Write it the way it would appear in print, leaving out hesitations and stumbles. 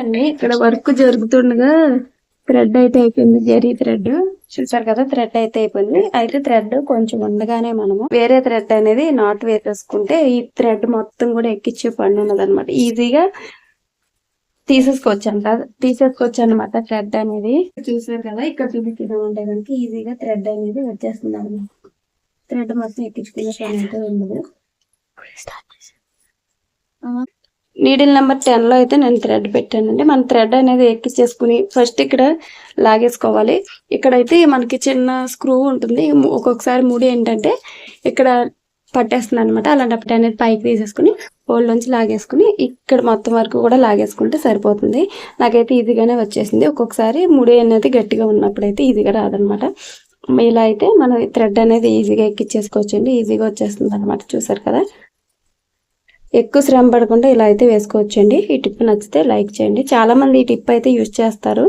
అండి ఇక్కడ వర్క్ జరుగుతుండగా థ్రెడ్ అయితే అయిపోయింది. జరీ థ్రెడ్ చూసారు కదా, థ్రెడ్ అయితే అయిపోయింది. అయితే థ్రెడ్ కొంచెం ఉండగానే మనము వేరే థ్రెడ్ అనేది నాట్ వేసేసుకుంటే ఈ థ్రెడ్ మొత్తం కూడా ఎక్కించే పని ఉన్నది అనమాట. ఈజీగా తీసేసుకోవచ్చు అనమాట. థ్రెడ్ అనేది చూసారు కదా, ఇక్కడ చూపించడం అంటే కనుక ఈజీగా థ్రెడ్ అనేది వచ్చేస్తుంది అనమాట. థ్రెడ్ మొత్తం ఎక్కించుకునే పని అయితే ఉండదు. నీడిల్ నెంబర్ 10 లో అయితే నేను థ్రెడ్ పెట్టానండి. మన థ్రెడ్ అనేది ఎక్కించేసుకుని ఫస్ట్ ఇక్కడ లాగేసుకోవాలి. ఇక్కడైతే మనకి చిన్న స్క్రూ ఉంటుంది. ఒక్కొక్కసారి ముడి ఏంటంటే ఇక్కడ పట్టేస్తుంది అనమాట. అలాంటప్పుడు అనేది పైకి తీసేసుకుని హోల్ నుంచి లాగేసుకుని ఇక్కడ మొత్తం వరకు కూడా లాగేసుకుంటే సరిపోతుంది. నాకైతే ఈజీగానే వచ్చేసింది. ఒక్కొక్కసారి ముడి అనేది గట్టిగా ఉన్నప్పుడు అయితే ఈజీగా రాదనమాట. ఇలా అయితే మనం థ్రెడ్ అనేది ఈజీగా ఎక్కించేసుకోవచ్చండి. ఈజీగా వచ్చేస్తుంది అనమాట. చూసారు కదా, ఎక్కువ శ్రమ పడకుండా ఇలా అయితే వేసుకోవచ్చండి. ఈ టిప్ నచ్చితే లైక్ చేయండి. చాలా మంది ఈ టిప్ అయితే యూజ్ చేస్తారు.